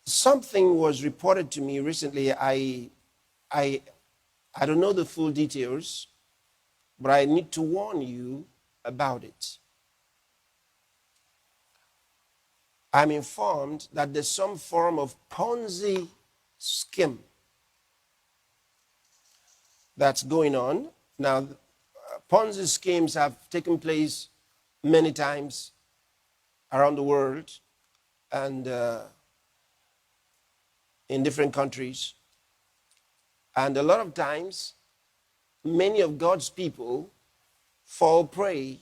Something was reported to me recently. I don't know the full details, but I need to warn you about it. I'm informed that there's some form of Ponzi scheme that's going on. Now, Ponzi schemes have taken place many times around the world and in different countries. And a lot of times, many of God's people fall prey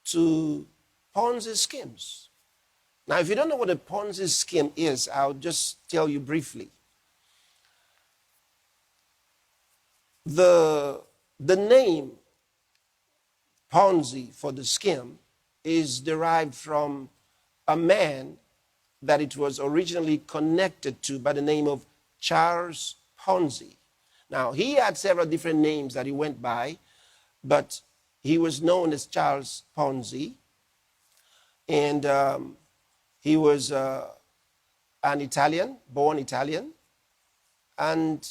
to Ponzi schemes. Now, if you don't know what a Ponzi scheme is, I'll just tell you briefly. The name Ponzi for the scheme is derived from a man that it was originally connected to by the name of Charles Ponzi. Now, he had several different names that he went by, but he was known as Charles Ponzi. And he was an Italian, born Italian, and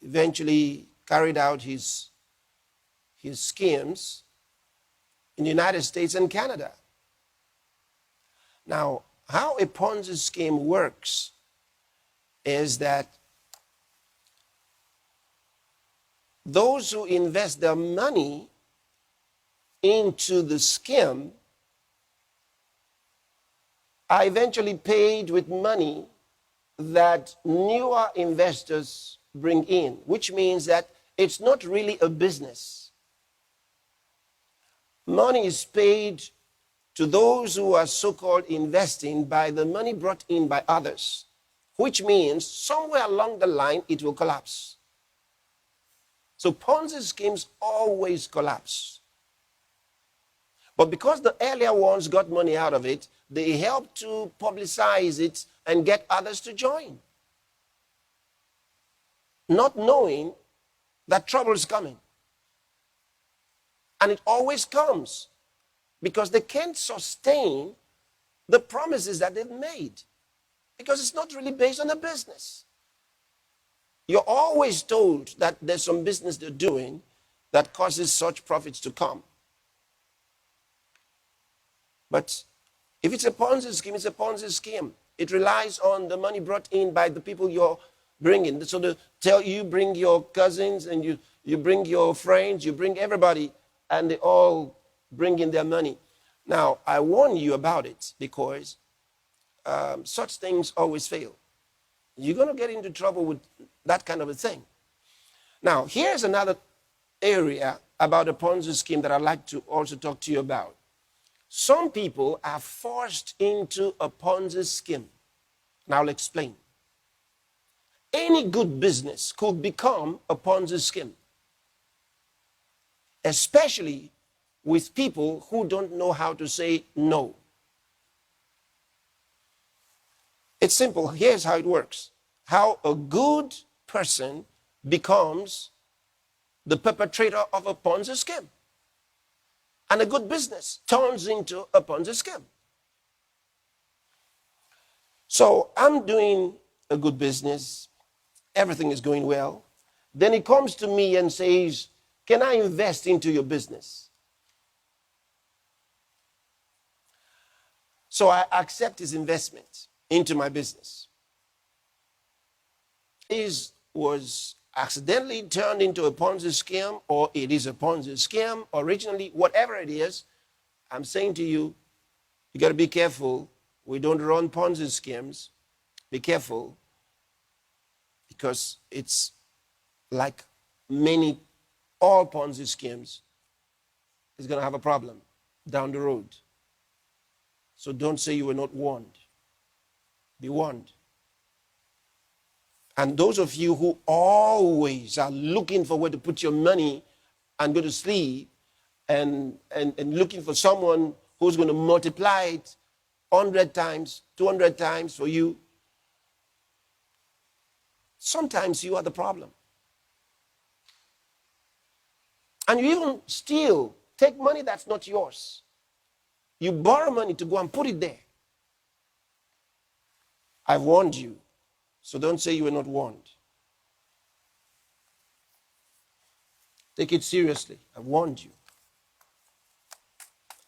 eventually carried out his schemes in the United States and Canada. Now, how a Ponzi scheme works is that those who invest their money into the scheme are eventually paid with money that newer investors bring in, which means that it's not really a business. Money is paid to those who are so-called investing by the money brought in by others, which means somewhere along the line it will collapse. So Ponzi schemes always collapse. But because the earlier ones got money out of it, they help to publicize it and get others to join, not knowing that trouble is coming. And it always comes because they can't sustain the promises that they've made because it's not really based on a business. You're always told that there's some business they're doing that causes such profits to come. But if it's a Ponzi scheme, it's a Ponzi scheme. It relies on the money brought in by the people you're bringing. So they tell you, bring your cousins and you bring your friends, you bring everybody, and they all bring in their money. Now, I warn you about it because such things always fail. You're going to get into trouble with that kind of a thing. Now, here's another area about a Ponzi scheme that I'd like to also talk to you about. Some people are forced into a Ponzi scheme. Now I'll explain. Any good business could become a Ponzi scheme, especially with people who don't know how to say no. It's simple. Here's how it works. How a good person becomes the perpetrator of a Ponzi scheme. And a good business turns into a Ponzi scheme. So I'm doing a good business. Everything is going well. Then he comes to me and says, can I invest into your business? So I accept his investment into my business. His was accidentally turned into a Ponzi scheme, or it is a Ponzi scheme originally, whatever it is. I'm saying to you, you got to be careful. We don't run Ponzi schemes. Be careful, because it's like all Ponzi schemes is going to have a problem down the road. So don't say you were not warned. Be warned. And those of you who always are looking for where to put your money and go to sleep and looking for someone who's going to multiply it 100 times, 200 times for you, sometimes you are the problem. And you even steal, take money that's not yours. You borrow money to go and put it there. I've warned you. So don't say you were not warned. Take it seriously. I've warned you.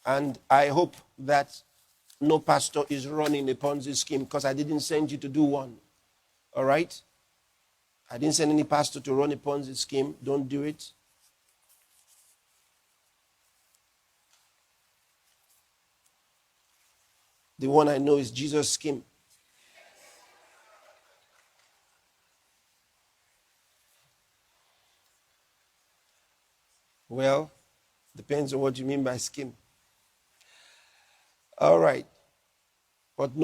And I hope that no pastor is running a Ponzi scheme, because I didn't send you to do one. All right? I didn't send any pastor to run a Ponzi scheme. Don't do it. The one I know is Jesus' scheme. Well, depends on what you mean by scheme. All right. But no